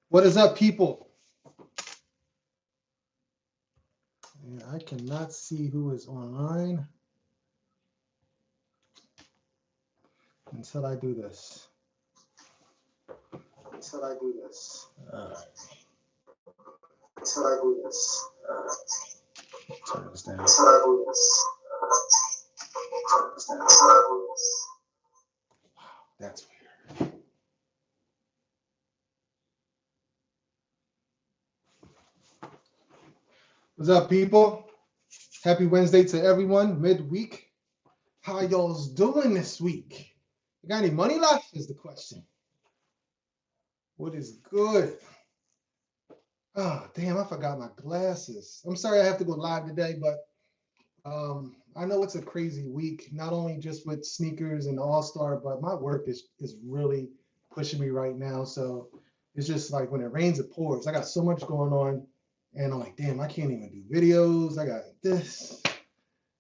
What is up, people? Yeah, I cannot see who is online until I do this. Until I do this. All right. Until I do this. Turn this down. Until I do this. Turn this down. Until I do this. Wow, that's weird. What's up, people? Happy Wednesday to everyone, midweek. How y'all's doing this week? You got any money left is the question. What is good? Oh, damn, I forgot my glasses. I'm sorry I have to go live today, but I know it's a crazy week, not only just with sneakers and All-Star, but my work is really pushing me right now. So it's just like when it rains, it pours. I got so much going on, and I'm like, damn, I can't even do videos. I got this.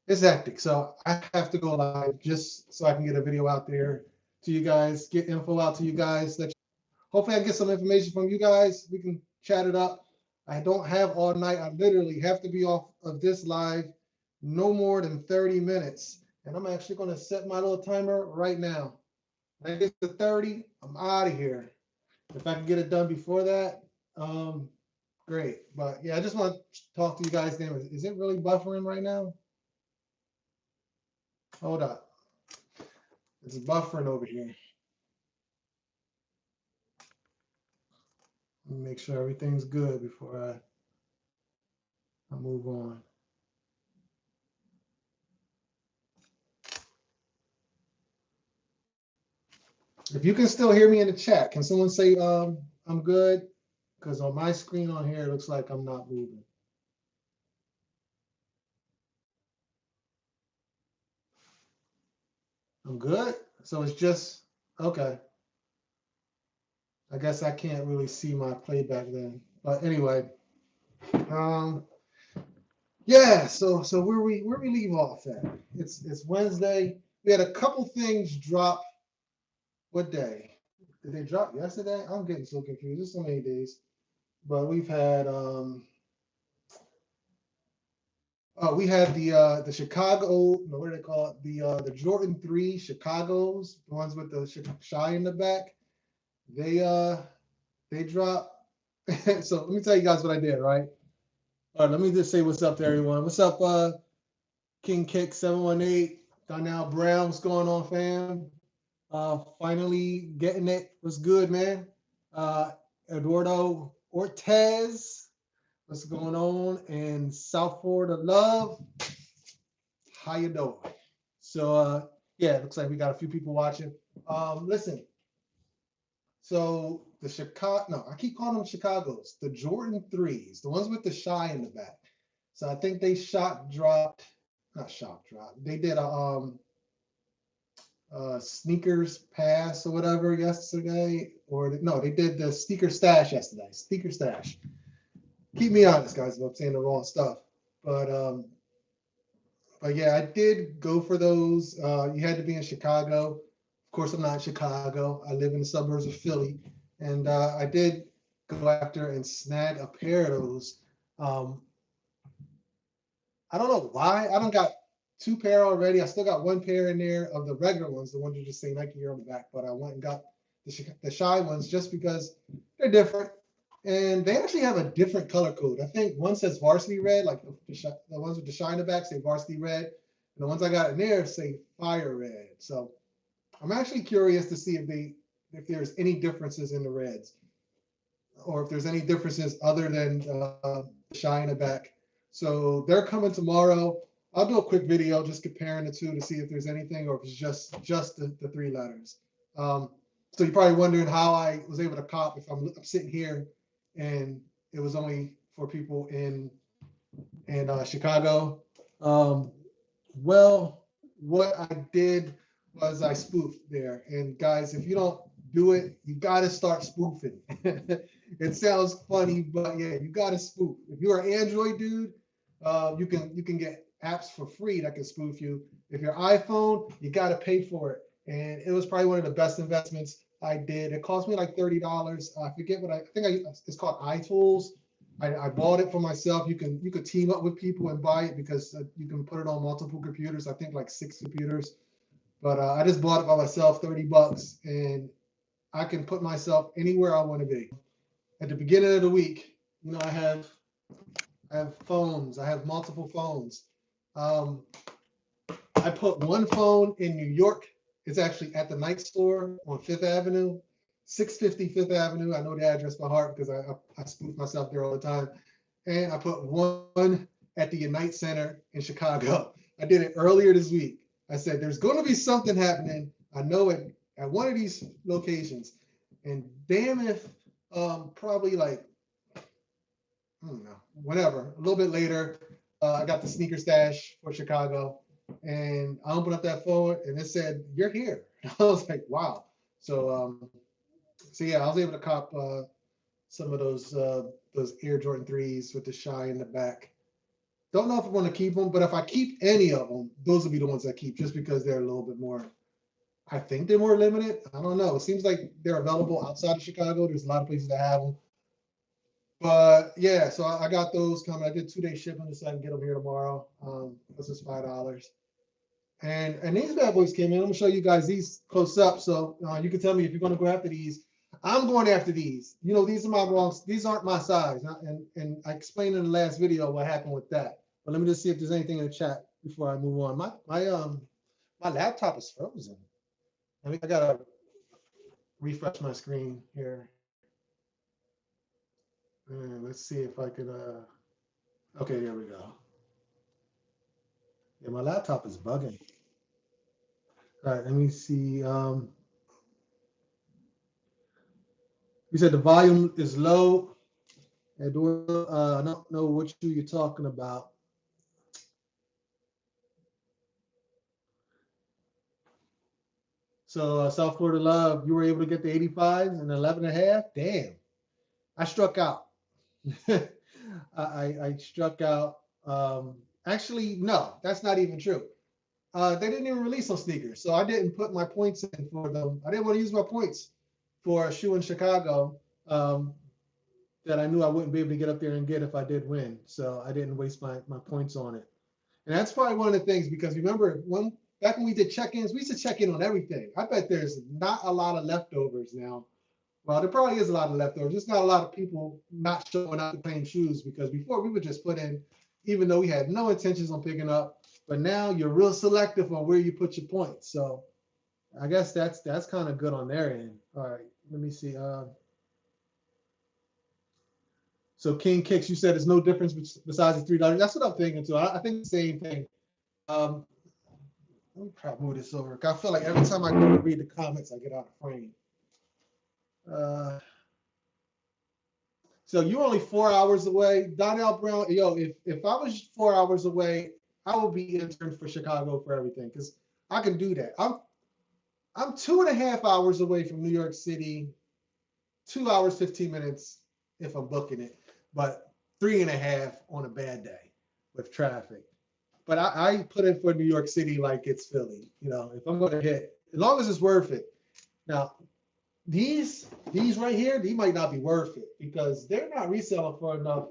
It's hectic. So I have to go live just so I can get a video out there to you guys, get info out to you guys. Hopefully I can get some information from you guys. We can chat it up. I don't have all night. I literally have to be off of this live no more than 30 minutes. And I'm actually going to set my little timer right now. When I get to 30, I'm out of here. If I can get it done before that, great. But yeah, I just want to talk to you guys. Is it really buffering right now? Hold up. It's buffering over here. Let me make sure everything's good before I move on. If you can still hear me in the chat, can someone say I'm good? Because on my screen on here, it looks like I'm not moving. I'm good? So it's just, okay. I guess I can't really see my playback then. But anyway, yeah, so where we leave off at? It's Wednesday. We had a couple things drop. What day? Did they drop yesterday? I'm getting so confused. There's so many days. But we've had we had the Chicago, what do they call it? The Jordan 3 Chicago's, the ones with the shy in the back. They dropped. So let me tell you guys what I did, right? All right, let me just say what's up to everyone. What's up, King Kick 718, Donnell Brown? What's going on, fam? Finally getting it. What's good, man? Eduardo Ortez. What's going on? And South Florida Love. How you doing? So yeah, it looks like we got a few people watching. Listen. So the Chicago, no, I keep calling them Chicago's, the Jordan 3s, the ones with the shy in the back. So I think they They did a sneakers pass or whatever yesterday, or no, they did the sneaker stash yesterday. Sneaker stash. Keep me honest, guys, if I'm saying the wrong stuff. But yeah, I did go for those. You had to be in Chicago. Of course, I'm not in Chicago. I live in the suburbs of Philly, and I did go after and snag a pair of those. I don't know why. I don't got two pair already. I still got one pair in there of the regular ones, the ones you just say Nike here on the back. But I went and got the shy ones just because they're different, and they actually have a different color code. I think one says varsity red, like the ones with the shy in the back say varsity red, and the ones I got in there say fire red. So I'm actually curious to see if there's any differences in the reds, or if there's any differences other than the shy in the back. So they're coming tomorrow. I'll do a quick video just comparing the two to see if there's anything, or if it's just the three letters. So you're probably wondering how I was able to cop if I'm sitting here and it was only for people in Chicago. Well, what I did was I spoofed there. And guys, if you don't do it, you got to start spoofing. It sounds funny, but yeah, you got to spoof. If you're an Android dude, you can get apps for free that can spoof you. If you're iPhone, you got to pay for it. And it was probably one of the best investments I did. It cost me like $30. I forget what I think. It's called iTools. I bought it for myself. You could team up with people and buy it because you can put it on multiple computers. I think like 6 computers. But I just bought it by myself, $30, and I can put myself anywhere I want to be. At the beginning of the week, I have phones. I have multiple phones. Um, I put one phone in New York. It's actually at the Night Store on Fifth Avenue, 650 Fifth Avenue. I know the address by heart because I spoof myself there all the time. And I put one at the Unite Center in Chicago. I did it earlier this week. I said, there's going to be something happening. I know it at one of these locations. And damn if probably like, I don't know, whatever, a little bit later, I got the sneaker stash for Chicago. And I opened up that phone and it said, you're here. I was like, wow. So yeah, I was able to cop some of those Air Jordan 3s with the shy in the back. Don't know if I'm going to keep them, but if I keep any of them, those will be the ones I keep just because they're a little bit more, I think they're more limited. I don't know. It seems like they're available outside of Chicago. There's a lot of places that have them. But yeah, so I got those coming. I did 2-day shipping so I can get them here tomorrow. This is $5. And these bad boys came in. I'm gonna show you guys these close up, so you can tell me if you're gonna go after these. I'm going after these. You know, these are my wrongs. These aren't my size, and I explained in the last video what happened with that. But let me just see if there's anything in the chat before I move on. My laptop is frozen. I gotta refresh my screen here. And let's see if I could. Okay, there we go. Yeah, my laptop is bugging. All right, let me see. You said the volume is low. Eduardo, I don't know what shoe you're talking about. So South Florida Love, you were able to get the 85s and 11 and a half? Damn. I struck out. I struck out. Actually, no, that's not even true. They didn't even release on sneakers. So I didn't put my points in for them. I didn't want to use my points for a shoe in Chicago that I knew I wouldn't be able to get up there and get if I did win. So I didn't waste my points on it. And that's probably one of the things, because remember back when we did check-ins, we used to check in on everything. I bet there's not a lot of leftovers now. Well, there probably is a lot of leftovers. Just not a lot of people not showing up to claim shoes, because before we would just put in, even though we had no intentions on picking up, but now you're real selective on where you put your points. So I guess that's kind of good on their end. All right, let me see. So King Kicks, you said there's no difference besides the $3. That's what I'm thinking too. I think the same thing. Let me probably move this over. I feel like every time I go to read the comments, I get out of frame. So you're only 4 hours away. Donnell Brown, yo, if I was 4 hours away, I would be intern for Chicago for everything, because I can do that. I'm 2.5 hours away from New York City, 2 hours, 15 minutes if I'm booking it, but 3.5 on a bad day with traffic. But I put in for New York City like it's Philly. You know, if I'm going to hit, as long as it's worth it. Now, these right here, these might not be worth it because they're not reselling for enough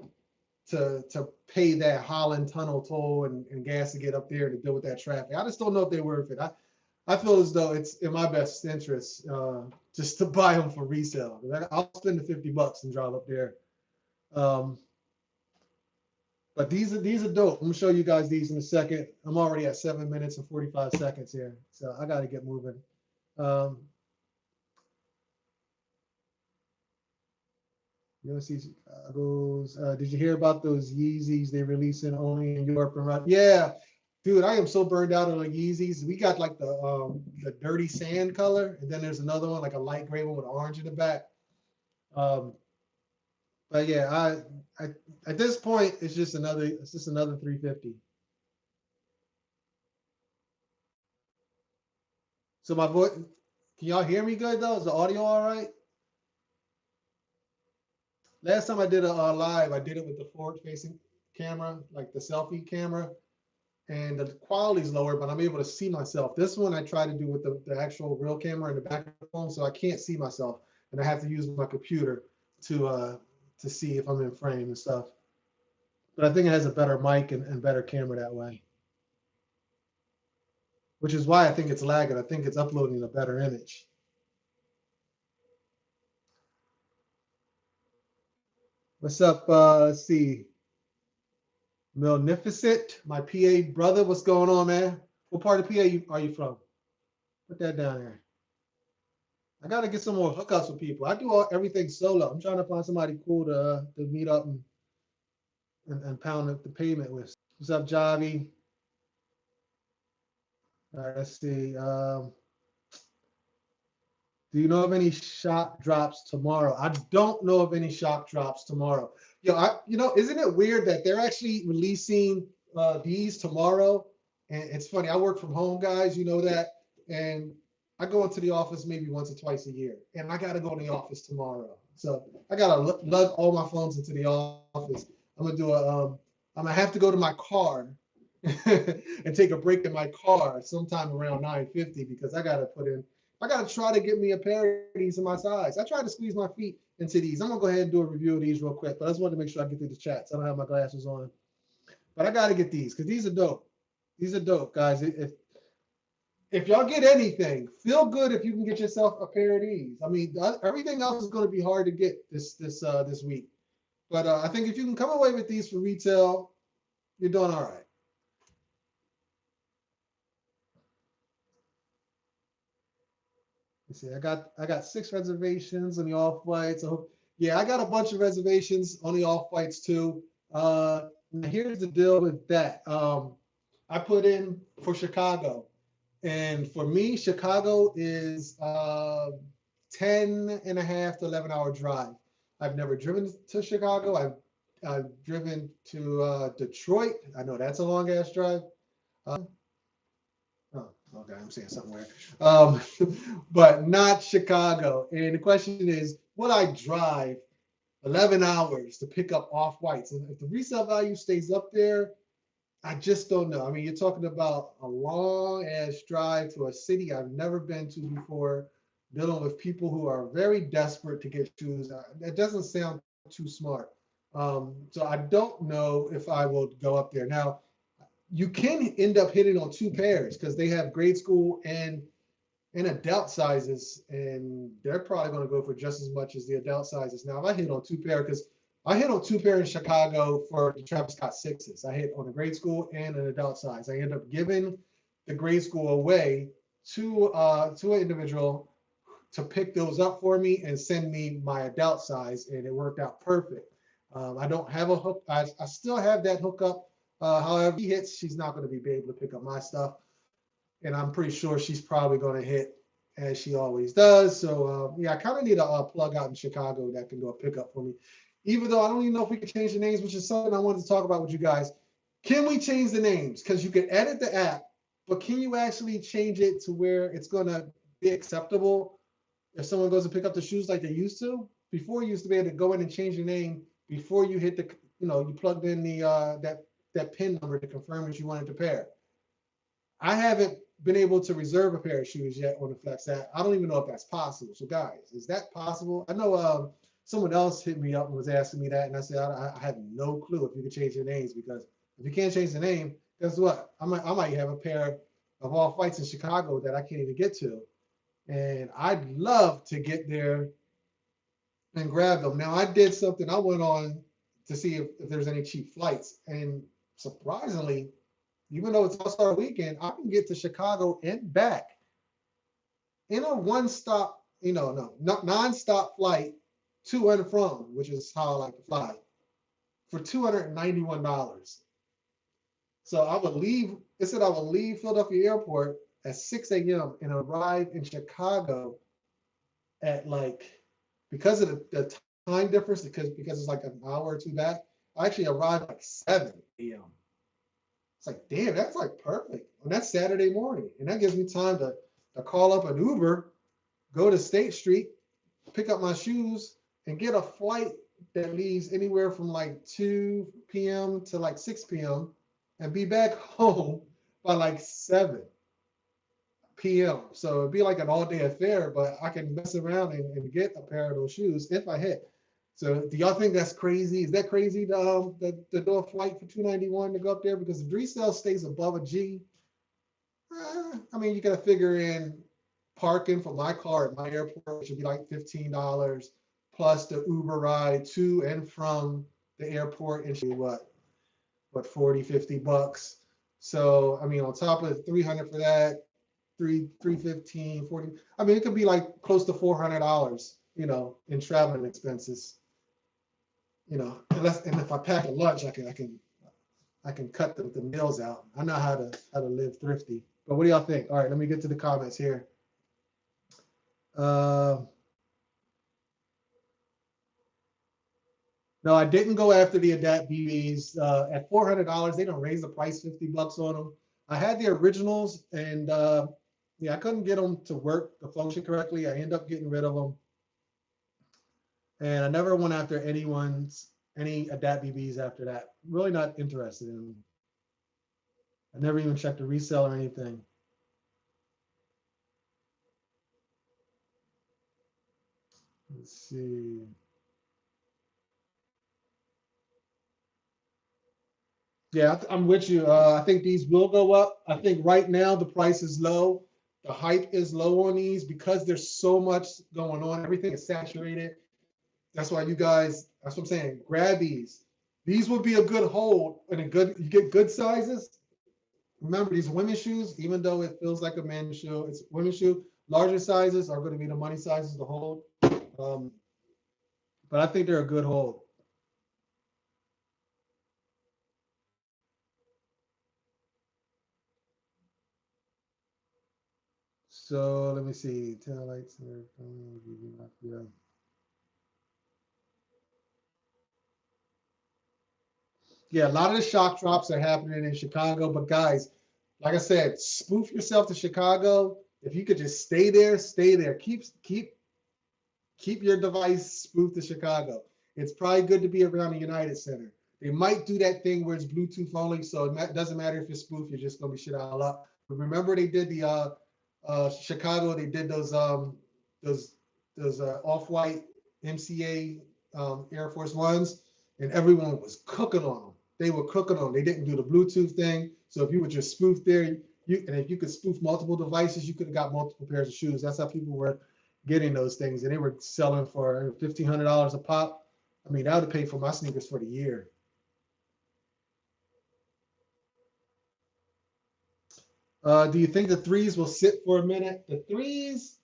to pay that Holland Tunnel toll and gas to get up there to deal with that traffic. I just don't know if they're worth it. I feel as though it's in my best interest just to buy them for resale. I'll spend the $50 and drive up there. But these are dope. I'm gonna show you guys these in a second. I'm already at 7 minutes and 45 seconds here, so I gotta get moving. UNC Chicago's. Did you hear about those Yeezys they releasing only in Europe and right? Yeah, dude, I am so burned out on the Yeezys. We got like the dirty sand color, and then there's another one like a light gray one with orange in the back. But yeah, I at this point it's just another 350. So my voice, can y'all hear me good though? Is the audio all right? Last time I did a live, I did it with the forward-facing camera, like the selfie camera. and the quality is lower, but I'm able to see myself. This one I try to do with the actual real camera in the back of the phone, so I can't see myself, and I have to use my computer to see if I'm in frame and stuff. But I think it has a better mic and better camera that way, which is why I think it's lagging. I think it's uploading a better image. What's up? Let's see. Milnificent, my PA brother. What's going on, man? What part of PA are you from? Put that down there. I gotta get some more hookups with people. I do everything solo. I'm trying to find somebody cool to meet up and pound the pavement with. What's up, Javi? All right, let's see. Do you know of any shop drops tomorrow? I don't know of any shop drops tomorrow. Isn't it weird that they're actually releasing these tomorrow? And it's funny, I work from home, guys, you know that. And I go into the office maybe once or twice a year. And I got to go in the office tomorrow. So I got to lug all my phones into the office. I'm going to have to go to my car and take a break in my car sometime around 9:50 because I got to try to get me a pair of these in my size. I tried to squeeze my feet into these. I'm going to go ahead and do a review of these real quick, but I just wanted to make sure I get through the chats. I don't have my glasses on. But I got to get these because these are dope. These are dope, guys. If y'all get anything, feel good if you can get yourself a pair of these. I mean, everything else is going to be hard to get this week. But I think if you can come away with these for retail, you're doing all right. See, I got 6 reservations on the off whites. Yeah, I got a bunch of reservations on the off whites too. Here's the deal with that. I put in for Chicago, and for me, Chicago is 10 and a half to 11-hour drive. I've never driven to Chicago. I've driven to Detroit. I know that's a long ass drive. Oh, okay, I'm saying something weird. But not Chicago. And the question is, would I drive 11 hours to pick up off whites? And if the resale value stays up there, I just don't know. I mean, you're talking about a long ass drive to a city I've never been to before, dealing with people who are very desperate to get shoes. That doesn't sound too smart. So I don't know if I will go up there. Now, you can end up hitting on 2 pairs because they have grade school and adult sizes, and they're probably going to go for just as much as the adult sizes. Now, if I hit on 2 pair, because I hit on 2 pair in Chicago for the Travis Scott 6s. I hit on a grade school and an adult size. I end up giving the grade school away to an individual to pick those up for me and send me my adult size, and it worked out perfect. I don't have a hook. I still have that hookup. However, he hits, she's not going to be able to pick up my stuff. And I'm pretty sure she's probably going to hit as she always does. So, yeah, I kind of need a plug out in Chicago that can do a pickup for me. Even though I don't even know if we can change the names, which is something I wanted to talk about with you guys. Can we change the names? Because you can edit the app, but can you actually change it to where it's going to be acceptable if someone goes to pick up the shoes like they used to? Before, you used to be able to go in and change your name before you hit you plugged in that PIN number to confirm that you wanted to pair. I haven't been able to reserve a pair of shoes yet on the Flex app. I don't even know if that's possible. So, guys, is that possible? I know someone else hit me up and was asking me that, and I said I have no clue if you can change your names, because if you can't change the name, guess what? I might have a pair of off whites in Chicago that I can't even get to, and I'd love to get there and grab them. Now, I did something. I went on to see if there's any cheap flights, and surprisingly, even though it's All-Star Weekend, I can get to Chicago and back in a one-stop, non-stop flight to and from, which is how I like to fly, for $291. So I would leave. It said I would leave Philadelphia Airport at 6 a.m. and arrive in Chicago at because of the time difference, because it's like an hour or 2 back. I actually arrived like 7 a.m. It's like, damn, that's like perfect. And that's Saturday morning. And that gives me time to call up an Uber, go to State Street, pick up my shoes, and get a flight that leaves anywhere from like 2 p.m. to like 6 p.m. and be back home by like 7 p.m. So it'd be like an all day affair, but I can mess around and get a pair of those shoes if I hit. So do y'all think that's crazy? Is that crazy to do a flight for 291 to go up there? Because the resale stays above a G. I mean, you gotta figure in parking for my car at my airport, which should be like $15, plus the Uber ride to and from the airport, and what 40, $50. So I mean, on top of 300 for that, 315, 40. I mean, it could be like close to $400, in traveling expenses. And if I pack a lunch, I can cut the meals out. I know how to live thrifty. But what do y'all think? All right, let me get to the comments here. No, I didn't go after the Adapt BBs. At $400, they don't raise the price $50 on them. I had the originals, and yeah, I couldn't get them to work, to function correctly. I ended up getting rid of them, and I never went after any Adapt BBs after that. Really not interested in them. I never even checked the resale or anything. Let's see. Yeah, I'm with you. I think these will go up. I think right now the price is low. The hype is low on these because there's so much going on. Everything is saturated. That's why that's what I'm saying. Grab these. These will be a good hold and you get good sizes. Remember, these women's shoes, even though it feels like a men's shoe, it's a women's shoe. Larger sizes are going to be the money sizes to hold. Um, but I think they're a good hold. So let me see. Tail lights. Yeah. Yeah, a lot of the shock drops are happening in Chicago. But guys, like I said, spoof yourself to Chicago. If you could just stay there, stay there. Keep your device spoofed to Chicago. It's probably good to be around the United Center. They might do that thing where it's Bluetooth only, so it doesn't matter if it's spoofed. You're just gonna be shit out of luck. But remember, they did the Chicago. They did those off-white MCA Air Force Ones, and everyone was cooking on them. They were cooking on them. They didn't do the Bluetooth thing. So if you were just spoofed there, and if you could spoof multiple devices, you could have got multiple pairs of shoes. That's how people were getting those things, and they were selling for $1,500 a pop. I mean, that would have paid for my sneakers for the year. Do you think the threes will sit for a minute? The threes,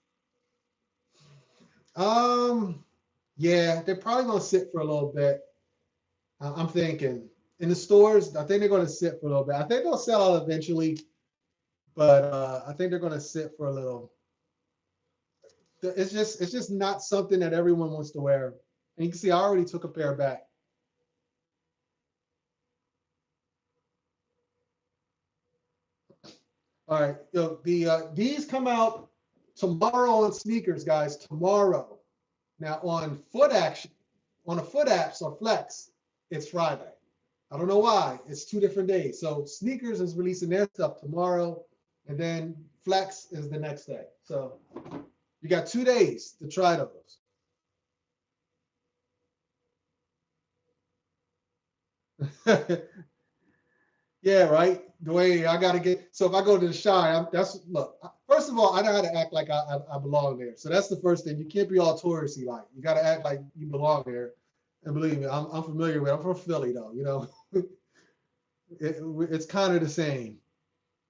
um, yeah, they're probably gonna sit for a little bit. I'm thinking in the stores, I think they're gonna sit for a little bit. I think they'll sell out eventually, but I think they're gonna sit for a little. It's just not something that everyone wants to wear. And you can see I already took a pair back. All right, these come out tomorrow on sneakers, guys. Tomorrow. Now on the foot apps or Flex, it's Friday. I don't know why. It's 2 different days. So sneakers is releasing their stuff tomorrow, and then Flex is the next day. So you got 2 days to try those. Yeah, right. The way I got to get. So if I go to the shy, that's look. First of all, I know how to act like I belong there. So that's the first thing. You can't be all touristy like. You got to act like you belong there. And believe me, I'm familiar with. I'm from Philly though. It's kind of the same.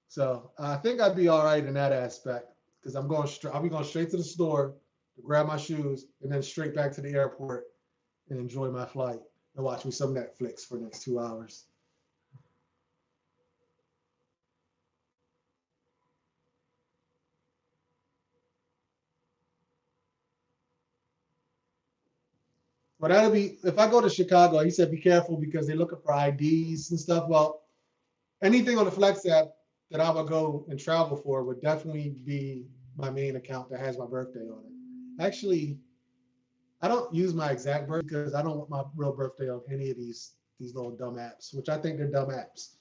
So I think I'd be all right in that aspect because I'm going straight. I'll be going straight to the store to grab my shoes and then straight back to the airport and enjoy my flight and watch me some Netflix for the next 2 hours. But that'll be if I go to Chicago. He said be careful because they're looking for IDs and stuff. Well, anything on the Flex app that I would go and travel for would definitely be my main account that has my birthday on it. Actually, I don't use my exact birthday because I don't want my real birthday on any of these little dumb apps, which I think they're dumb apps.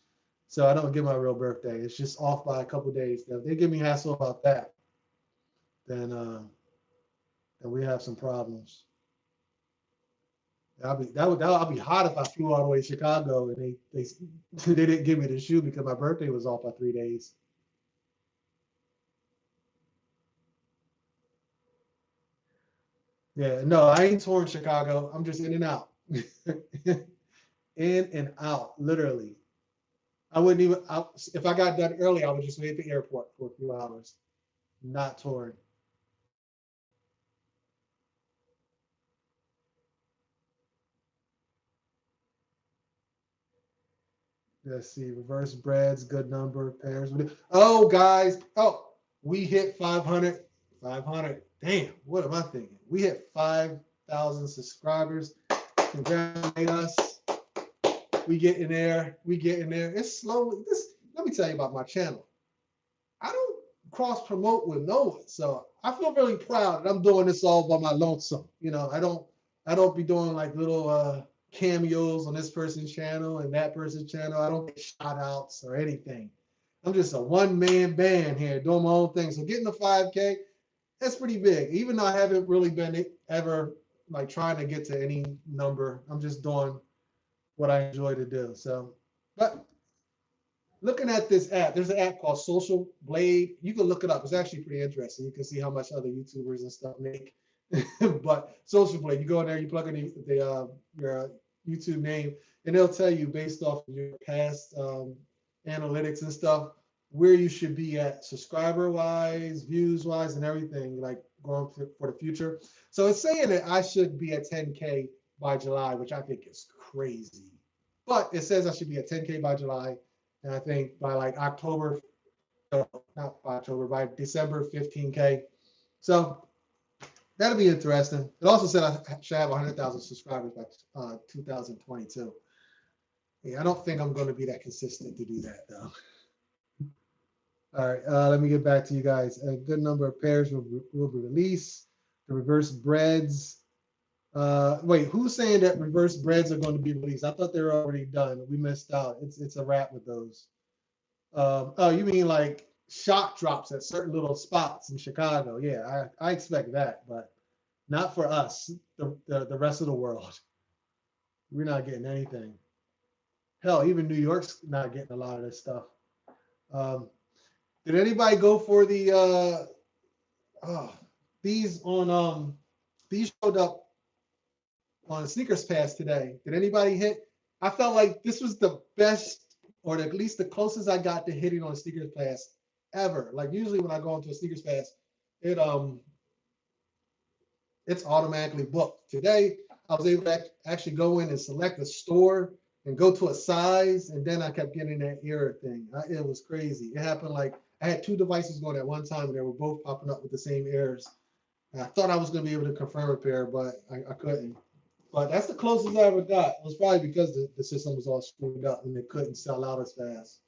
So I don't get my real birthday. It's just off by a couple days. If they give me hassle about that, then we have some problems. I'll be hot if I flew all the way to Chicago and they they didn't give me the shoe because my birthday was off by 3 days. Yeah, no, I ain't touring Chicago. I'm just in and out. In and out, literally. I wouldn't even if I got done early, I would just wait at the airport for a few hours. Not touring. Let's see, reverse breads, good number, pairs. Oh, guys. Oh, we hit 500. 500. Damn, what am I thinking? We hit 5,000 subscribers. Congratulate us. We get in there. We get in there. It's slowly. Let me tell you about my channel. I don't cross promote with no one. So I feel really proud that I'm doing this all by my lonesome. I don't be doing like little cameos on this person's channel and that person's channel. I don't get shout outs or anything. I'm just a one-man band here doing my own thing. So getting the 5K, that's pretty big. Even though I haven't really been ever like trying to get to any number, I'm just doing what I enjoy to do. So, but looking at this app, there's an app called Social Blade. You can look it up. It's actually pretty interesting. You can see how much other YouTubers and stuff make. But Social Blade, you go in there, you plug in your YouTube name, and they'll tell you based off of your past analytics and stuff where you should be at subscriber wise, views wise, and everything like going for the future. So it's saying that I should be at 10K by July, which I think is crazy. But it says I should be at 10K by July, and I think by like October, no, not by October, by December, 15K. So that'll be interesting. It also said I should have 100,000 subscribers by 2022. Yeah, I don't think I'm going to be that consistent to do that though. All right, let me get back to you guys. A good number of pairs will be released. The reverse breads. Wait, who's saying that reverse breads are going to be released? I thought they were already done. We missed out. It's a wrap with those. Oh, you mean like shock drops at certain little spots in Chicago? Yeah, I expect that, but not for us, the rest of the world. We're not getting anything. Hell, even New York's not getting a lot of this stuff. Um, did anybody go for the oh, these on these showed up on the sneakers pass today? Did anybody hit? I felt like this was the best, or at least the closest I got to hitting on a sneakers pass ever. Like usually when I go into a sneakers pass, it it's automatically booked. Today, I was able to actually go in and select a store and go to a size, and then I kept getting that error thing. It was crazy. It happened like I had two devices going at one time, and they were both popping up with the same errors. And I thought I was going to be able to confirm a pair, but I couldn't. But that's the closest I ever got. It was probably because the system was all screwed up and it couldn't sell out as fast.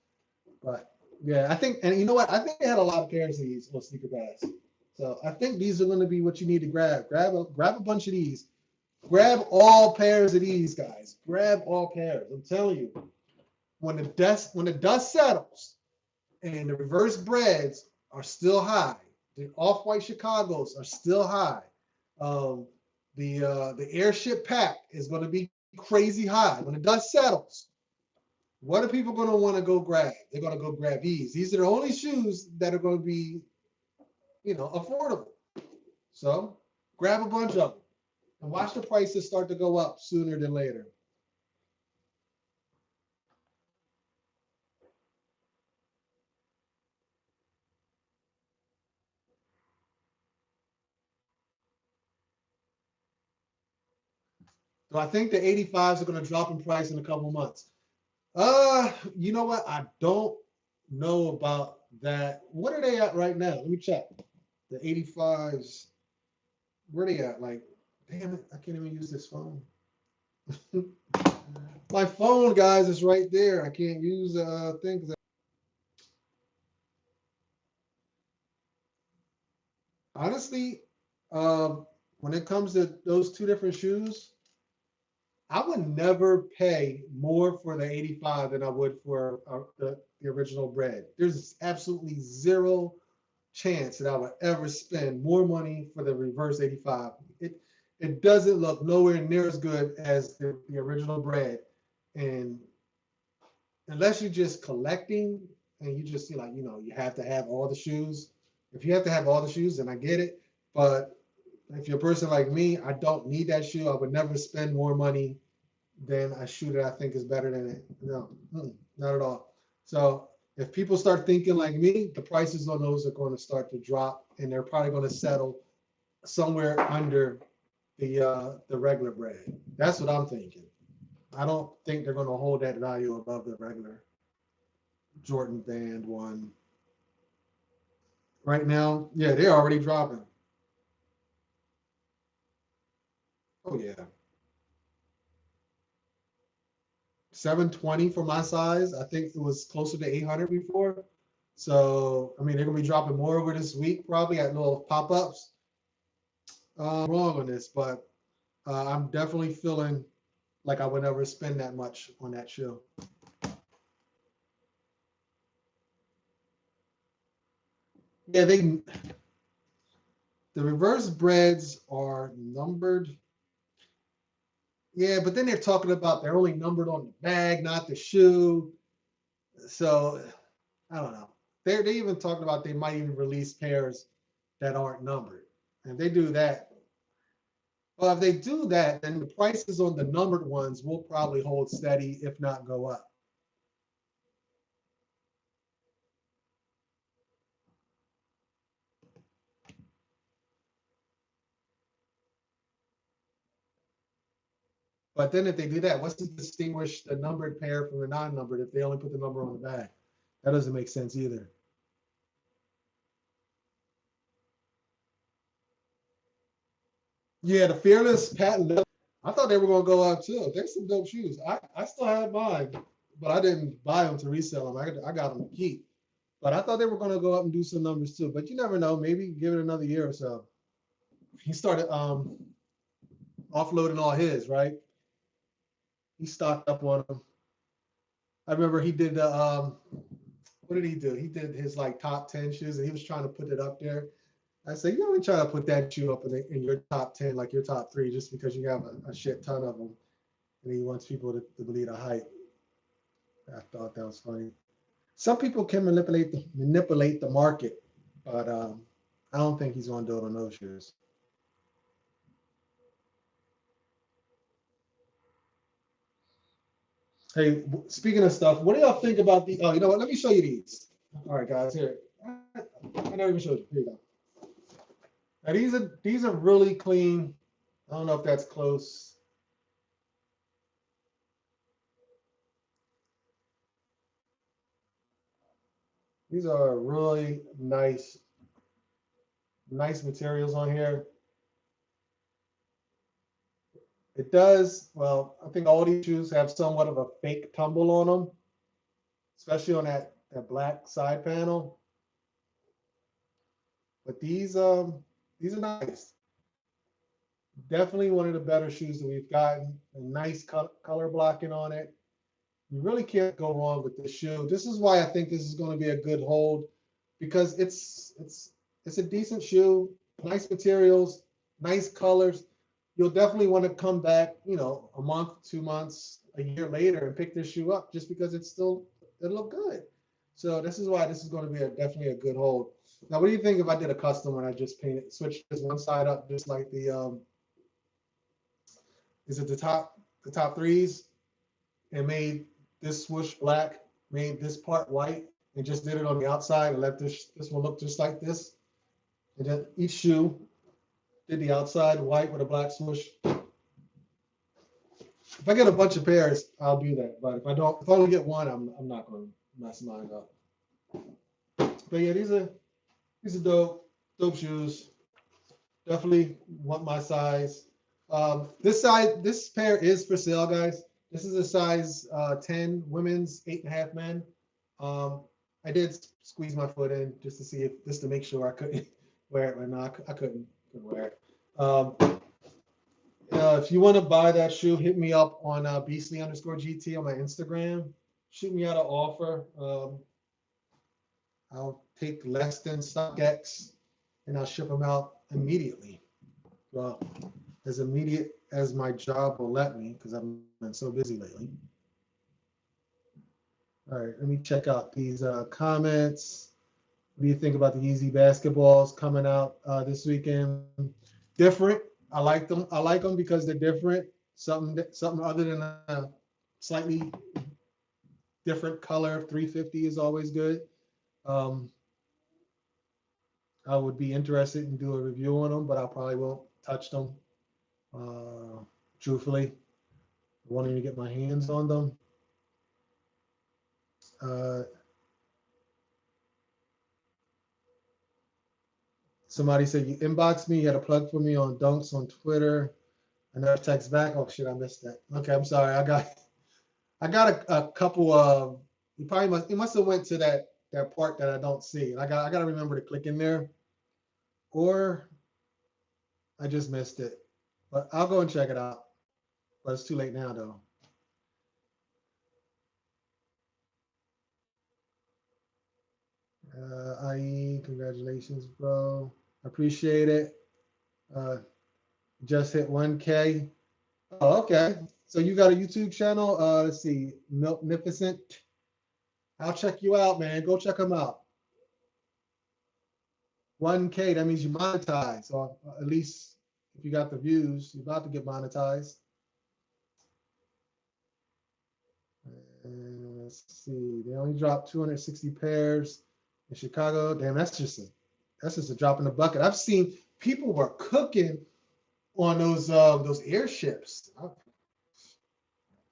But yeah, I think, and you know what? I think they had a lot of pairs of these on Sneaker Pass. So I think these are going to be what you need to grab. Grab a bunch of these. Grab all pairs of these guys. Grab all pairs. I'm telling you, when the dust settles and the reverse breads are still high, the off-white Chicago's are still high. Um, the airship pack is going to be crazy high. When the dust settles, what are people going to want to go grab? They're going to go grab these. These are the only shoes that are going to be, affordable. So grab a bunch of them and watch the prices start to go up sooner than later. So I think the 85s are going to drop in price in a couple months. You know what? I don't know about that. What are they at right now? Let me check. The 85s. Where are they at? Like, damn it, I can't even use this phone. My phone, guys, is right there. I can't use things. Honestly, when it comes to those two different shoes, I would never pay more for the 85 than I would for the original bread. There's absolutely zero chance that I would ever spend more money for the reverse 85. It doesn't look nowhere near as good as the original bread. And unless you're just collecting and you just see like, you have to have all the shoes. If you have to have all the shoes, then I get it. But if you're a person like me, I don't need that shoe. I would never spend more money than a shoe that I think is better than it. No, not at all. So if people start thinking like me, the prices on those are going to start to drop, and they're probably going to settle somewhere under the regular bread. That's what I'm thinking. I don't think they're going to hold that value above the regular Jordan Band one. Right now, yeah, they're already dropping. Oh yeah. 720 for my size. I think it was closer to 800 before. So, I mean, they're going to be dropping more over this week, probably at little pop-ups. Wrong on this, but I'm definitely feeling like I would never spend that much on that shoe. Yeah, the reverse breads are numbered. Yeah, but then they're talking about they're only numbered on the bag, not the shoe. So I don't know. They even talking about they might even release pairs that aren't numbered. And if they do that, well, if they do that, then the prices on the numbered ones will probably hold steady, if not go up. But then if they do that, what's to distinguish the numbered pair from the non-numbered if they only put the number on the bag? That doesn't make sense either. Yeah, the Fearless patent. I thought they were going to go up too. There's some dope shoes. I still have mine, but I didn't buy them to resell them. I got them to keep. But I thought they were going to go up and do some numbers too. But you never know. Maybe give it another year or so. He started offloading all his, right? He stocked up on them. I remember he did the what did he do? He did his like top 10 shoes and he was trying to put it up there. I said, you only try to put that shoe up in your top 10, like your top three, just because you have a shit ton of them. And he wants people to believe the hype. I thought that was funny. Some people can manipulate the market, but I don't think he's going to do it on those shoes. Hey, speaking of stuff, what do y'all think about the? Oh, you know what? Let me show you these. All right, guys, here. I never even showed you. Here you go. Now these are really clean. I don't know if that's close. These are really nice materials on here. It does, well, I think all these shoes have somewhat of a fake tumble on them, especially on that black side panel. But these are nice. Definitely one of the better shoes that we've gotten. A nice color blocking on it. You really can't go wrong with this shoe. This is why I think this is going to be a good hold because it's a decent shoe, nice materials, nice colors. You'll definitely want to come back, a month, 2 months, a year later and pick this shoe up just because it'll look good. So this is why this is going to be definitely a good hold. Now, what do you think if I did a custom when I just switched this one side up, just like is it the top threes, and made this swoosh black, made this part white, and just did it on the outside and let this one look just like this. And then each shoe did the outside white with a black swoosh. If I get a bunch of pairs, I'll do that. But if I only get one, I'm not going to mess mine up. But yeah, these are dope shoes. Definitely want my size. This pair is for sale, guys. This is a size 10 women's, 8.5 men. I did squeeze my foot in just to make sure I couldn't wear it or not. I couldn't wear it. if you want to buy that shoe, hit me up on beastly_GT on my Instagram. Shoot me out an offer. I'll take less than StockX and I'll ship them out immediately. Well, as immediate as my job will let me, because I've been so busy lately. All right, let me check out these comments. What do you think about the Yeezy basketballs coming out this weekend? Different. I like them. I like them because they're different. Something other than a slightly different color. 350 is always good. I would be interested in do a review on them, but I probably won't touch them. Truthfully, I won't even get my hands on them. Somebody said you inboxed me. You had a plug for me on Dunks on Twitter. I never text back. Oh shit, I missed that. Okay, I'm sorry. I got a couple of. You probably must have went to that part that I don't see. I got to remember to click in there, or I just missed it. But I'll go and check it out. But it's too late now though. IE, congratulations, bro. Appreciate it. Just hit 1K. Oh, okay. So you got a YouTube channel? Let's see, Milknificent. I'll check you out, man. Go check them out. 1K, that means you monetize, or at least if you got the views, you're about to get monetized. And let's see, they only dropped 260 pairs in Chicago. Damn, that's just a drop in the bucket. I've seen people were cooking on those airships.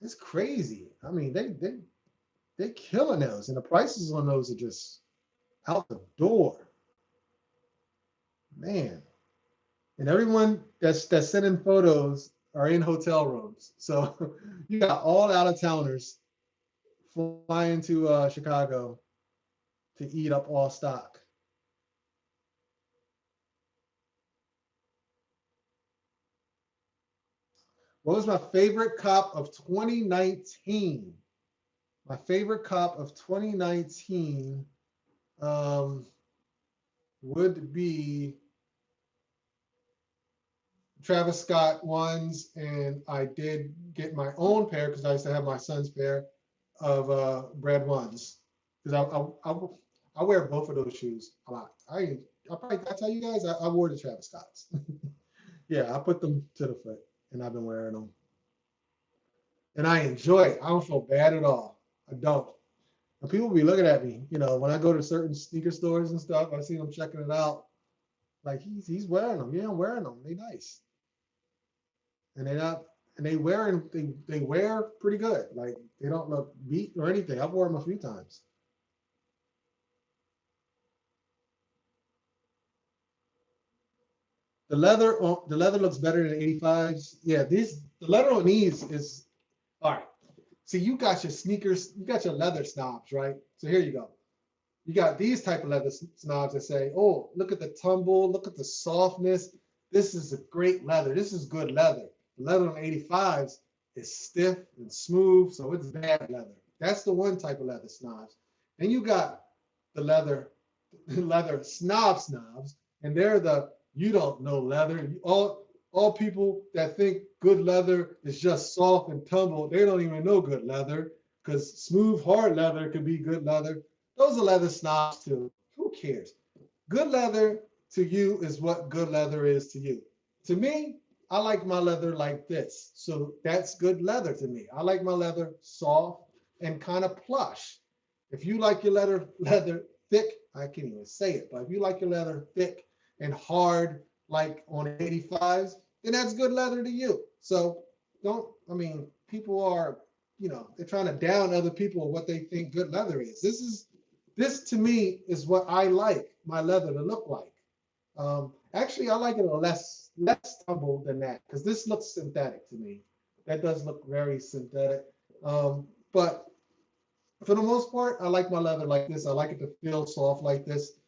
It's crazy. I mean, they're killing those, and the prices on those are just out the door, man. And everyone that's sending photos are in hotel rooms. So you got all out of towners flying to Chicago to eat up all stock. What was my favorite cop of 2019? My favorite cop of 2019 would be Travis Scott ones, and I did get my own pair because I used to have my son's pair of Bread ones. Because I wear both of those shoes a lot. I tell you guys I wore the Travis Scotts. Yeah, I put them to the foot, and I've been wearing them, and I enjoy it. I don't feel bad at all. I don't. And people be looking at me, when I go to certain sneaker stores and stuff. I see them checking it out. Like he's wearing them. Yeah, I'm wearing them. They nice. And they wear pretty good. Like they don't look beat or anything. I've worn them a few times. The leather looks better than 85s. Yeah, the leather on these is all right. See, you got your sneakers, you got your leather snobs, right? So here you go. You got these type of leather snobs that say, "Oh, look at the tumble, look at the softness. This is a great leather. This is good leather." The leather on 85s is stiff and smooth, so it's bad leather. That's the one type of leather snobs. Then you got the leather snobs, and they're the you don't know leather. All people that think good leather is just soft and tumble, they don't even know good leather, because smooth, hard leather could be good leather. Those are leather snobs too. Who cares? Good leather to you is what good leather is to you. To me, I like my leather like this. So that's good leather to me. I like my leather soft and kind of plush. If you like your leather thick, I can't even say it, but if you like your leather thick and hard, like on 85s, then that's good leather to you. So people are, they're trying to down other people what they think good leather is. This to me is what I like my leather to look like. Actually, I like it a less tumble than that, because this looks synthetic to me. That does look very synthetic. But for the most part, I like my leather like this. I like it to feel soft like this.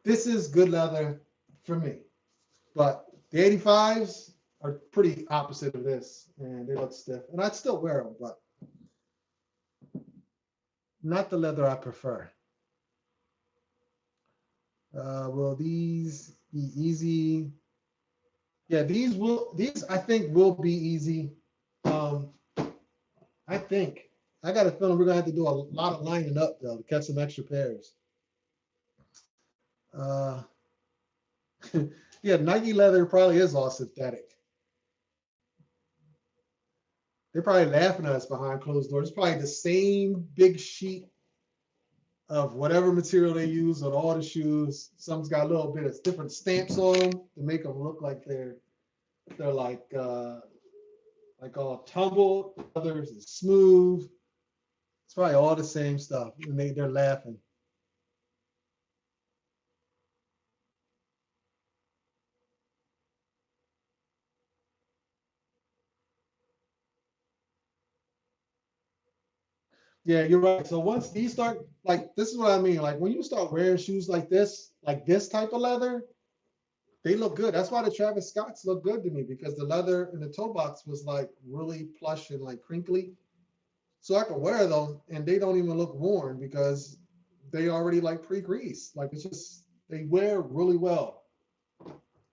This is good leather for me. But the 85s, are pretty opposite of this, and they look stiff. And I'd still wear them, but not the leather I prefer. Will these be easy? Yeah, these I think will be easy. Um, I think I got a feeling we're gonna have to do a lot of lining up though to catch some extra pairs. Uh, yeah, Nike leather probably is all synthetic. They're probably laughing at us behind closed doors. It's probably the same big sheet of whatever material they use on all the shoes. Some's got a little bit of different stamps on them to make them look like they're like all tumbled. Others is smooth. It's probably all the same stuff, and they're laughing. Yeah, you're right. So once these start, like this is what I mean. Like when you start wearing shoes like this type of leather, they look good. That's why the Travis Scotts look good to me because the leather in the toe box was like really plush and like crinkly. So I can wear them and they don't even look worn because they already like pre-greased. Like it's just they wear really well,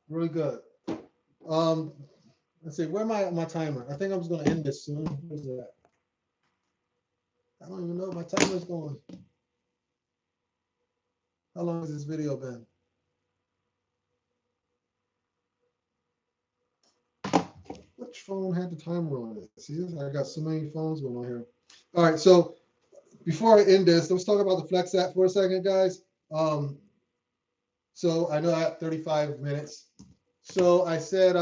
really good. Um, let's see, where my timer? I think I'm just gonna end this soon. Where's that? I don't even know if my timer's going. How long has this video been? Which phone had the timer on it? See, I got so many phones going on here. All right, so before I end this, let's talk about the Flex app for a second, guys. So I know I have 35 minutes. So I said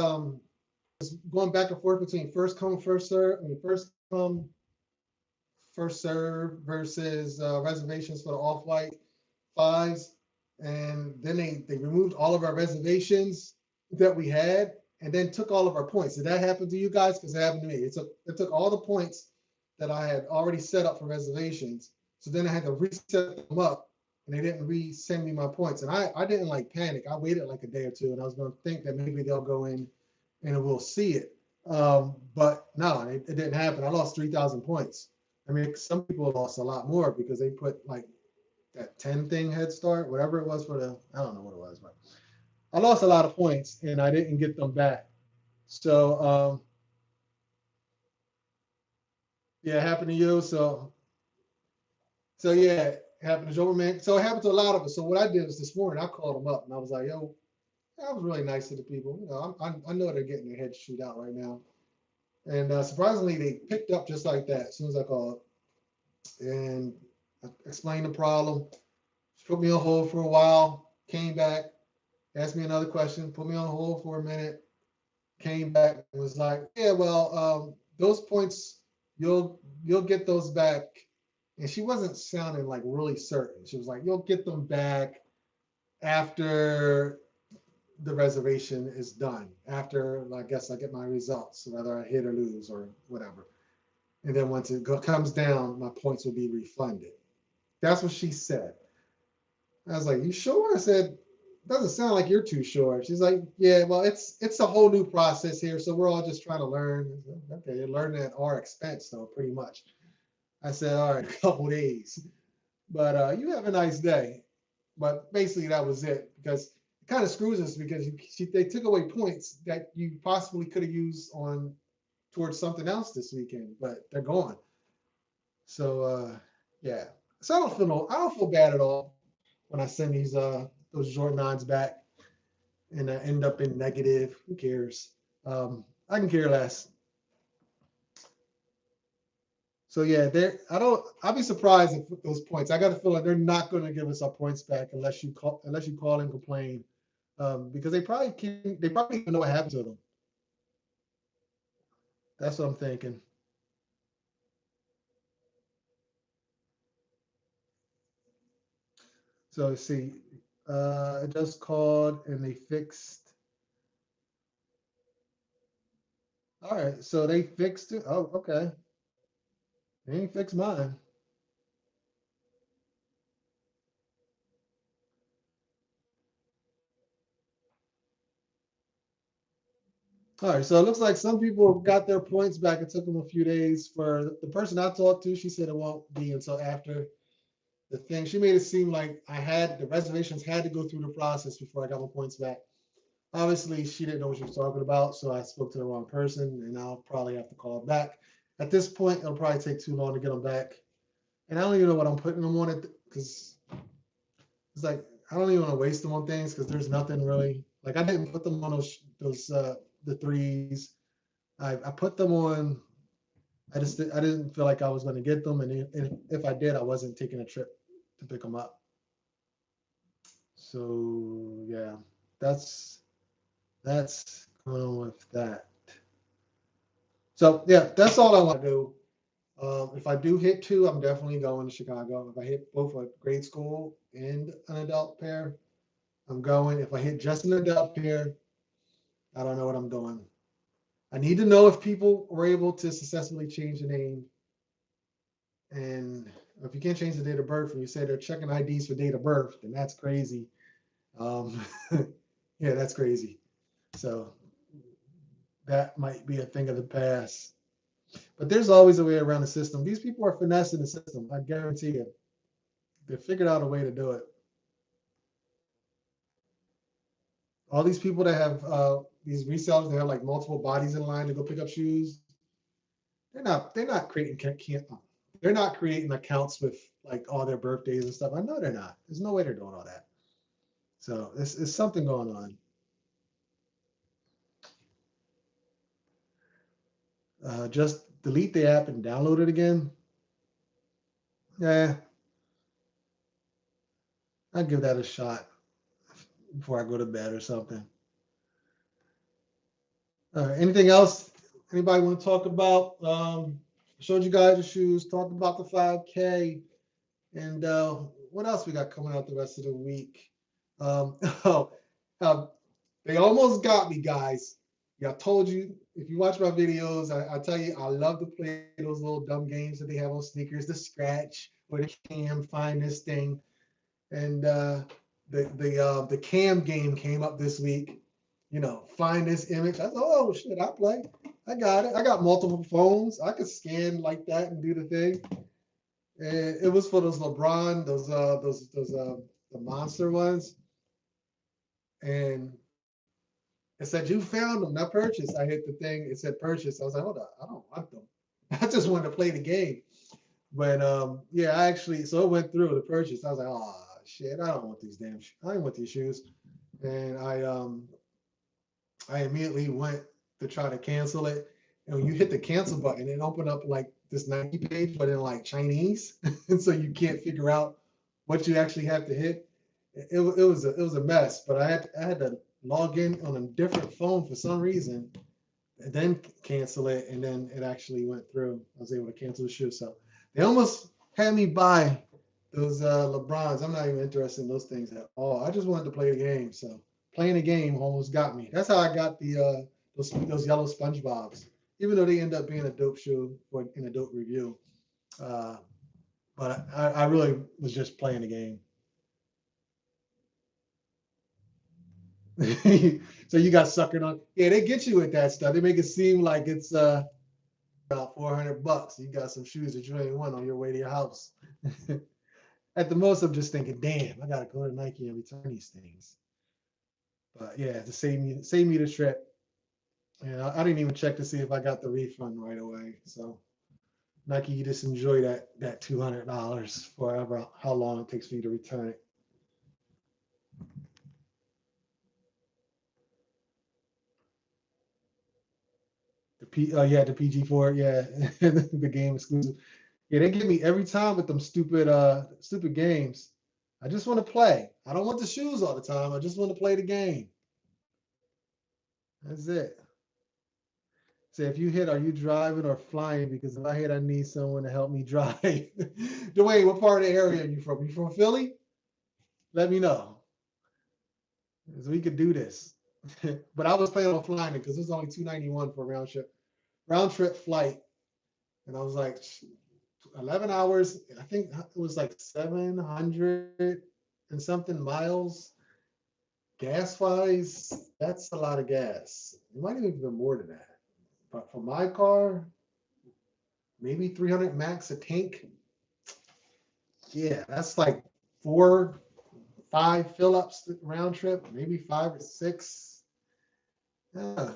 going back and forth between first come, first serve, first come, first serve versus reservations for the off-white fives. And then they removed all of our reservations that we had and then took all of our points. Did that happen to you guys? Because it happened to me. It took all the points that I had already set up for reservations. So then I had to reset them up and they didn't resend me my points. And I didn't like panic. I waited like a day or two and I was going to think that maybe they'll go in and we'll see it. But no, it didn't happen. I lost 3,000 points. I mean, some people lost a lot more because they put like that 10 thing head start, whatever it was for the, I don't know what it was, but I lost a lot of points and I didn't get them back. So, yeah, it happened to you. So yeah, it happened to Joe, man. So it happened to a lot of us. So what I did was this morning, I called them up and I was like, yo, I was really nice to the people. You know, I know they're getting their heads shoot out right now. And surprisingly, they picked up just like that as soon as I called. And I explained the problem. She put me on hold for a while, came back, asked me another question, put me on hold for a minute, came back and was like, yeah, well, those points, you'll get those back. And she wasn't sounding like really certain. She was like, you'll get them back after the reservation is done, after I guess I get my results, whether I hit or lose or whatever. And then once it comes down, my points will be refunded. That's what she said. I was like, you sure? I said, doesn't sound like you're too sure. She's like, yeah, well, it's a whole new process here, so we're all just trying to learn. Said, okay, you're learning at our expense, though, pretty much. I said, all right, a couple days, but you have a nice day. But basically, that was it because it kind of screws us because they took away points that you possibly could have used on towards something else this weekend, but they're gone. So yeah, so I don't feel bad at all when I send those Jordan 9s back and I end up in negative. Who cares? I can care less. So yeah, I'll be surprised if those points. I got to feel like they're not going to give us our points back unless you call and complain, because they probably even know what happened to them. That's what I'm thinking. So let's see, it just called and they fixed. All right, so they fixed it. Oh, okay. They ain't fixed mine. All right, so it looks like some people got their points back. It took them a few days. For the person I talked to, she said it won't be until after the thing. She made it seem like the reservations had to go through the process before I got my points back. Obviously, she didn't know what she was talking about, so I spoke to the wrong person, and I'll probably have to call back. At this point, it'll probably take too long to get them back, and I don't even know what I'm putting them on it because it's like I don't even want to waste them on things because there's nothing really. Like I didn't put them on those the threes. I put them on. I didn't feel like I was going to get them, and if I did, I wasn't taking a trip to pick them up. So yeah, that's that's going on with that. So yeah, that's all I want to do. If I do hit two, I'm definitely going to Chicago. If I hit both a grade school and an adult pair, I'm going. If I hit just an adult pair, I don't know what I'm doing. I need to know if people were able to successfully change the name. And if you can't change the date of birth and you say they're checking IDs for date of birth, then that's crazy. Um, yeah, that's crazy. So that might be a thing of the past. But there's always a way around the system. These people are finessing the system. I guarantee you. They figured out a way to do it. All these people that have these resellers that have like multiple bodies in line to go pick up shoes, they're not creating they're not creating accounts with like all their birthdays and stuff. I know they're not. There's no way they're doing all that. So it's something going on. Just delete the app and download it again. Yeah, I'd give that a shot before I go to bed or something. Anything else? Anybody want to talk about? Showed you guys the shoes. Talked about the 5K, and what else we got coming out the rest of the week? Oh, uh, they almost got me, guys. Yeah, I told you if you watch my videos, I tell you I love to play those little dumb games that they have on sneakers, the scratch or the cam, find this thing, and the cam game came up this week. You know, find this image. I thought, oh shit, I play. I got it. I got multiple phones. I could scan like that and do the thing. And it was for those LeBron, those the monster ones. And it said you found them, not purchase. I hit the thing. It said purchase. I was like, hold on, I don't want them. I just wanted to play the game. But yeah, I actually so it went through the purchase. I was like, oh shit, I don't want these I don't want these shoes. And I immediately went to try to cancel it. And when you hit the cancel button, it opened up like this Nike page, but in like Chinese, and so you can't figure out what you actually have to hit. It was a mess. But I had to log in on a different phone for some reason, and then cancel it, and then it actually went through. I was able to cancel the shoe. So they almost had me buy those LeBrons. I'm not even interested in those things at all. I just wanted to play the game. So playing the game almost got me. That's how I got the those yellow SpongeBob's, even though they end up being a dope shoe or in a dope review. Uh, but I really was just playing the game. So you got suckered on. Yeah, they get you with that stuff. They make it seem like it's about $400. You got some shoes that you ain't want on your way to your house. At the most, I'm just thinking, damn, I gotta go to Nike and return these things. But yeah, to save me the trip. And I didn't even check to see if I got the refund right away. So Nike, you just enjoy that $200 forever, how long it takes for you to return it. Yeah, the PG4, yeah, the game exclusive. Yeah, they get me every time with them stupid games. I just want to play. I don't want the shoes all the time. I just want to play the game. That's it. Say if you hit, are you driving or flying? Because if I hit, I need someone to help me drive. Dwayne, what part of the area are you from? You from Philly? Let me know. So we could do this. But I was planning on flying it because it was only 291 for a round trip flight. And I was like, 11 hours. I think it was like 700 and something miles gas wise. That's a lot of gas. It might even be more than that. But for my car, maybe 300 max a tank. Yeah, that's like 4, 5 fill ups round trip, maybe 5 or 6. Yeah.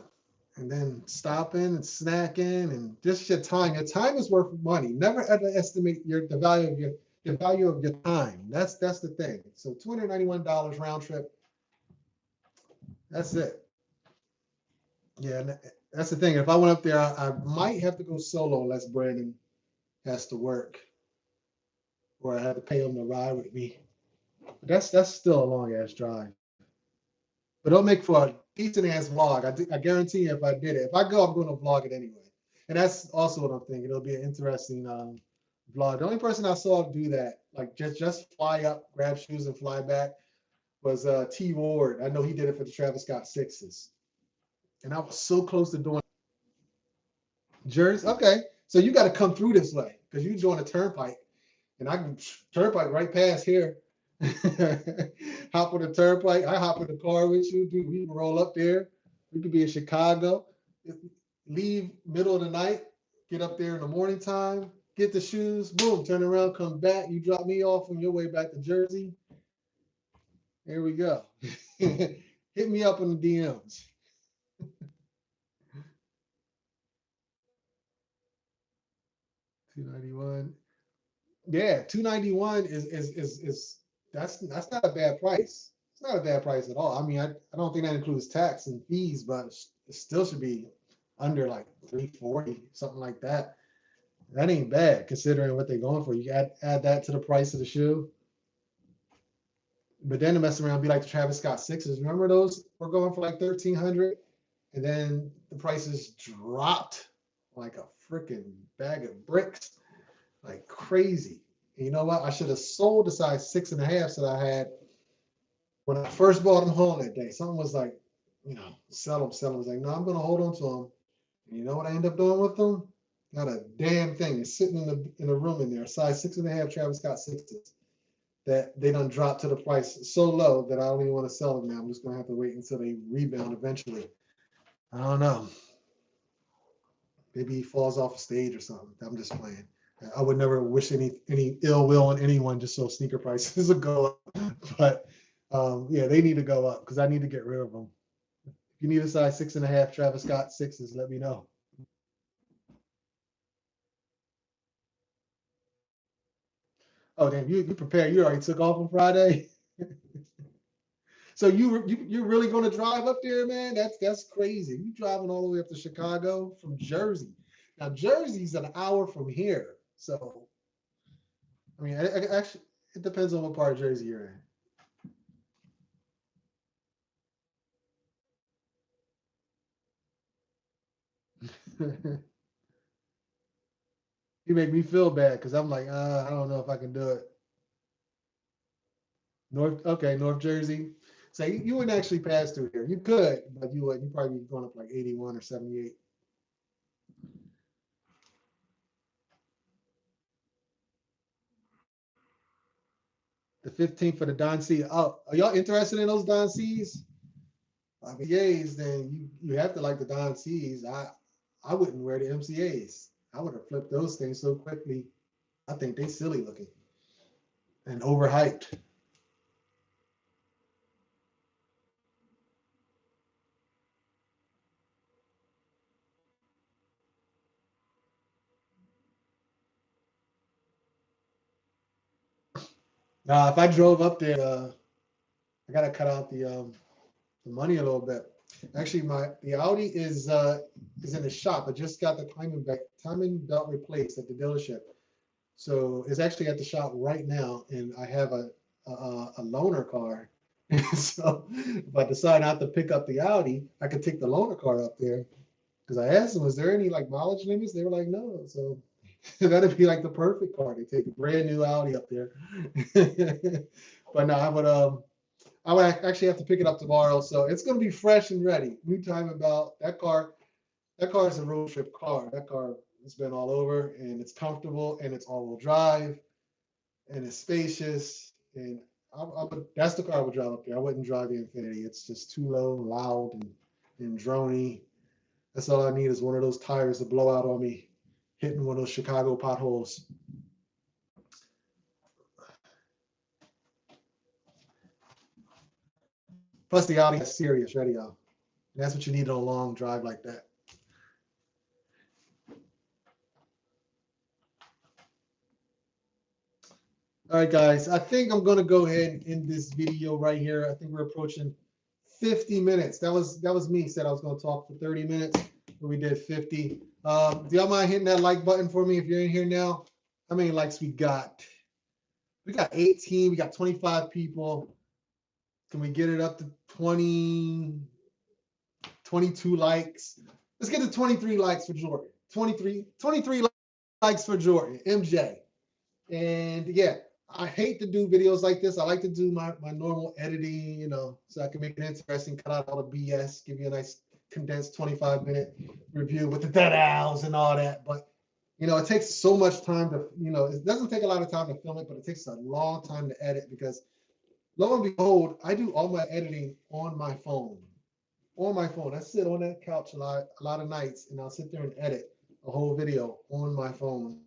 And then stopping and snacking and just your time. Your time is worth money. Never underestimate the value of your time. That's the thing. So $291 round trip. That's it. Yeah, and that's the thing. If I went up there, I might have to go solo unless Brandon has to work, or I had to pay him to ride with me. But that's still a long ass drive. But it'll make for a decent ass vlog. I guarantee you, if I did it, if I go, I'm going to vlog it anyway. And that's also what I'm thinking. It'll be an interesting vlog. The only person I saw do that, like just fly up, grab shoes, and fly back, was T Ward. I know he did it for the Travis Scott Sixes, and I was so close to doing Jersey. Okay, so you got to come through this way because you're doing a turnpike, and I can turnpike right past here. Hop on the turnpike. I hop in the car with you. Dude, we can roll up there. We could be in Chicago. Leave middle of the night. Get up there in the morning time. Get the shoes. Boom. Turn around. Come back. You drop me off on your way back to Jersey. Here we go. Hit me up in the DMs. 291. Yeah, 291 is that's not a bad price. It's not a bad price at all. I mean, I don't think that includes tax and fees, but it still should be under like 340, something like that. That ain't bad considering what they're going for. You add that to the price of the shoe. But then to mess around, be like the Travis Scott Sixes. Remember those were going for like 1,300, and then the prices dropped like a freaking bag of bricks, like crazy. And you know what? I should have sold the size 6.5 that I had when I first bought them home that day. Something was like, sell them, sell them. I was like, no, I'm gonna hold on to them. And you know what I end up doing with them? Not a damn thing. It's sitting in the room in there, size 6.5 Travis Scott Sixes. That they done dropped to the price so low that I don't even want to sell them now. I'm just gonna have to wait until they rebound eventually. I don't know. Maybe he falls off a stage or something. I'm just playing. I would never wish any ill will on anyone just so sneaker prices will go up. But yeah, they need to go up because I need to get rid of them. If you need a size 6.5 Travis Scott Sixes, let me know. Oh damn, you prepared. You already took off on Friday. So you're really going to drive up there, man? That's crazy. You driving all the way up to Chicago from Jersey. Now Jersey's an hour from here, so I mean, actually, it depends on what part of Jersey you're in. You make me feel bad because I'm like, I don't know if I can do it. North Jersey. So you wouldn't actually pass through here. You could, but you would. You probably be going up like 81 or 78. The 15th for the Don C. Oh, are y'all interested in those Don C's? MCAs, then you have to like the Don C's. I wouldn't wear the MCAs. I would have flipped those things so quickly. I think they silly looking and overhyped. Now, if I drove up there, I gotta cut out the money a little bit. Actually, the Audi is in the shop. I just got the timing belt replaced at the dealership. So it's actually at the shop right now, and I have a loaner car. So if I decide not to pick up the Audi, I could take the loaner car up there. Because I asked them, was there any like mileage limits? They were like, no. So that'd be like the perfect car. They take a brand new Audi up there. But no, I would actually have to pick it up tomorrow. So it's gonna be fresh and ready. New time about that car. That car is a road trip car. That car has been all over and it's comfortable and it's all-wheel drive and it's spacious. And that's the car I would drive up there. I wouldn't drive the Infinity. It's just too low, loud, and and Droney. That's all I need is one of those tires to blow out on me, hitting one of those Chicago potholes. Plus the Audi has Sirius radio. That's what you need on a long drive like that. All right, guys, I think I'm going to go ahead and end this video right here. I think we're approaching 50 minutes. That was me. Said I was going to talk for 30 minutes, but we did 50. Do y'all mind hitting that like button for me if you're in here now? How many likes we got? We got 18. We got 25 people. Can we get it up to 20, 22 likes? Let's get to 23 likes for Jordan. 23 likes for Jordan, MJ. And yeah, I hate to do videos like this. I like to do my normal editing, you know, so I can make it interesting, cut out all the BS, give you a nice condensed 25-minute review with the dead owls and all that. But, you know, it takes so much time to, you know, it doesn't take a lot of time to film it, but it takes a long time to edit because lo and behold, I do all my editing on my phone. On my phone. I sit on that couch a lot of nights and I'll sit there and edit a whole video on my phone.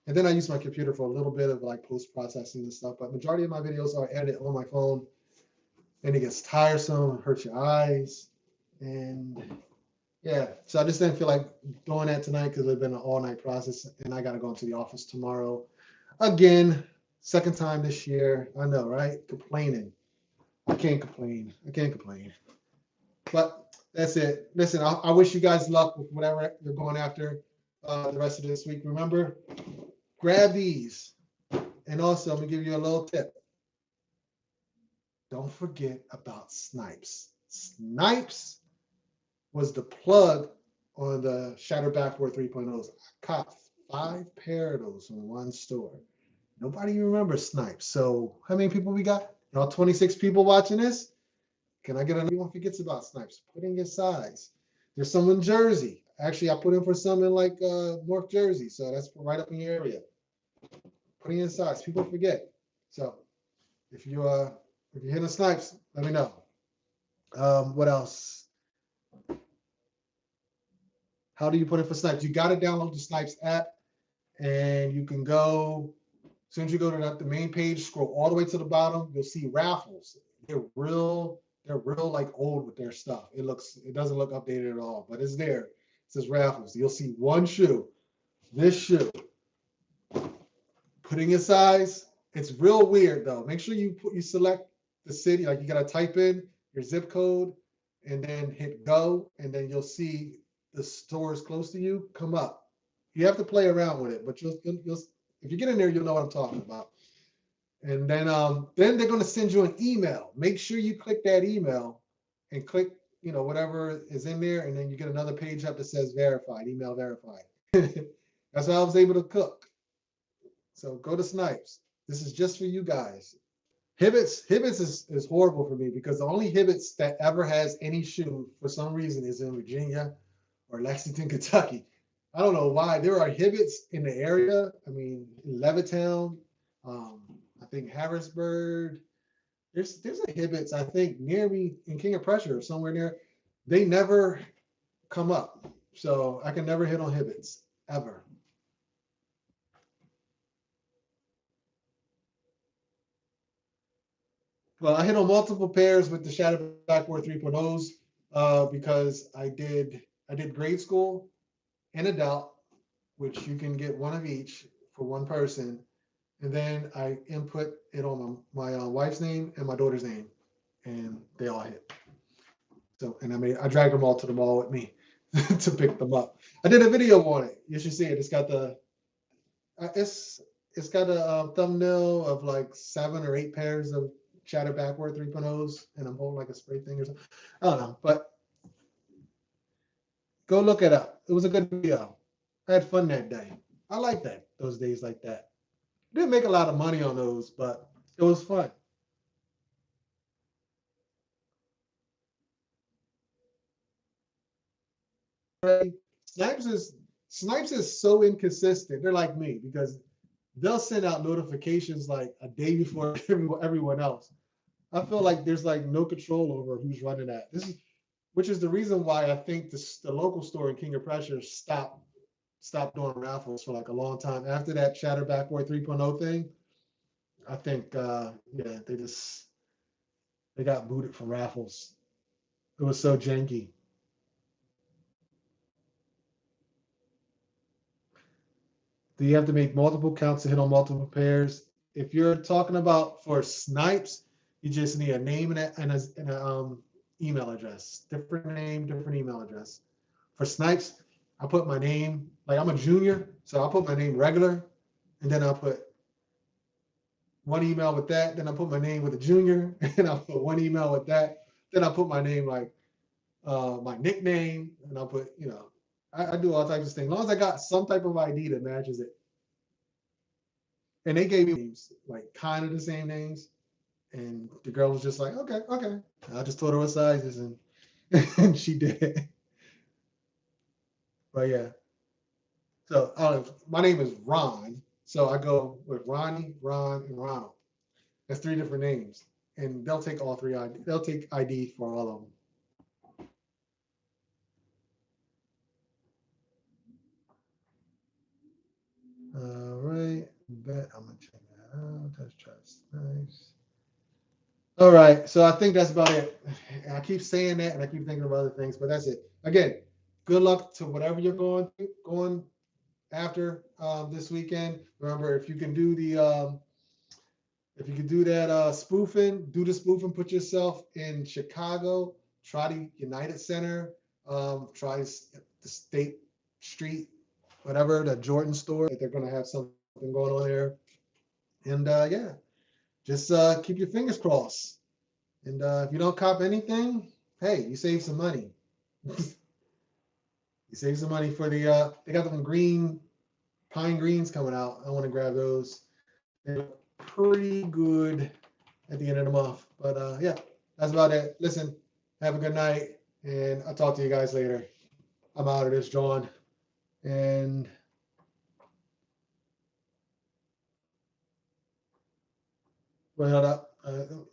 And then I use my computer for a little bit of like post-processing and stuff, but majority of my videos are edited on my phone, and it gets tiresome, hurts your eyes, and yeah. So I just didn't feel like doing that tonight because it's been an all-night process, and I got to go into the office tomorrow again, second time this year. I know, right? Complaining. I can't complain. But that's it. Listen, I wish you guys luck with whatever you're going after the rest of this week. Remember, grab these. And also, I'm going to give you a little tip. Don't forget about Snipes. Snipes was the plug on the Shatter Backboard 3.0s. I caught 5 pair of those in one store. Nobody remembers Snipes. So how many people we got? Y'all 26 people watching this? Can I get anyone forgets about Snipes? Put in your size. There's some in Jersey. Actually, I put in for some in like North Jersey. So that's right up in your area. Putting in size. People forget. So if you're hitting Snipes, let me know. What else? How do you put in for Snipes? You got to download the Snipes app, and you can go. As soon as you go to the main page, scroll all the way to the bottom, you'll see raffles. They're real like old with their stuff. It doesn't look updated at all, but it's there. It says raffles. You'll see one shoe. This shoe. Putting in size, it's real weird though. Make sure you select the city, like you gotta type in your zip code and then hit go, and then you'll see the stores close to you come up. You have to play around with it, but you'll if you get in there, you'll know what I'm talking about. And then they're gonna send you an email. Make sure you click that email and click, you know, whatever is in there, and then you get another page up that says verified, email verified. That's how I was able to cook. So go to Snipes. This is just for you guys. Hibbets is horrible for me because the only Hibbets that ever has any shoe for some reason is in Virginia or Lexington, Kentucky. I don't know why. There are Hibbets in the area. I mean, in Levittown, I think Harrisburg. There's a Hibbets, I think, near me in King of Prussia or somewhere near. They never come up. So I can never hit on Hibbets, ever. Well, I hit on multiple pairs with the Shadow Backboard 3.0s because I did grade school and adult, which you can get one of each for one person, and then I input it on my wife's name and my daughter's name, and they all hit. So, and I dragged them all to the mall with me to pick them up. I did a video on it. You should see it. It's got the it's got a thumbnail of like 7 or 8 pairs of Shatter Backboard 3.0s, and I'm holding like a spray thing or something. I don't know, but go look it up. It was a good video. I had fun that day. I like those days like that. Didn't make a lot of money on those, but it was fun. Snipes is so inconsistent. They're like me because they'll send out notifications like a day before everyone else. I feel like there's like no control over who's running that. which is the reason why I think the local store in King of Pressure stopped doing raffles for like a long time. After that Chatterback Boy 3.0 thing, I think, yeah, they got booted from raffles. It was so janky. Do you have to make multiple counts to hit on multiple pairs? If you're talking about for Snipes, you just need a name and a email address. Different name, different email address. For Snipes, I put my name, like I'm a junior, so I'll put my name regular, and then I'll put one email with that, then I'll put my name with a junior, and I'll put one email with that, then I'll put my name like my nickname, and I'll put, I do all types of things. As long as I got some type of ID that matches it. And they gave me names, like kind of the same names. And the girl was just like, okay, okay. I just told her what sizes, and and she did. But yeah. So my name is Ron. So I go with Ronnie, Ron, and Ronald. That's 3 different names. And they'll take all 3 ID. They'll take ID for all of them. All right. Bet I'm gonna check that out. Let's try Snipes. All right. So I think that's about it. I keep saying that and I keep thinking of other things, but that's it. Again, good luck to whatever you're going after this weekend. Remember, if you can do that spoofing, do the spoofing, put yourself in Chicago, try the United Center, try the State Street, whatever, the Jordan store. They're going to have something going on there. And yeah, just keep your fingers crossed. And if you don't cop anything, hey, you save some money. You save some money for the, they got them green pine greens coming out. I want to grab those. They're pretty good at the end of the month. But yeah, that's about it. Listen, have a good night, and I'll talk to you guys later. I'm out of this, John. And well, hold up. Don't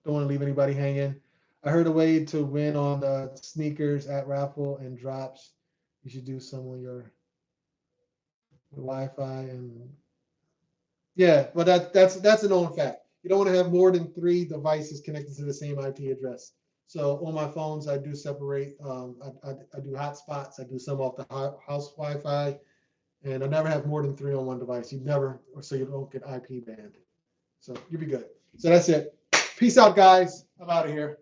want to leave anybody hanging. I heard a way to win on the sneakers at raffle and drops. You should do some on your Wi-Fi and yeah, but that's a known fact. You don't want to have more than 3 devices connected to the same IP address. So on my phones, I do separate. I do hotspots. I do some off the house Wi-Fi, and I never have more than 3 on one device. You never, so you don't get IP banned. So you'll be good. So that's it. Peace out, guys. I'm out of here.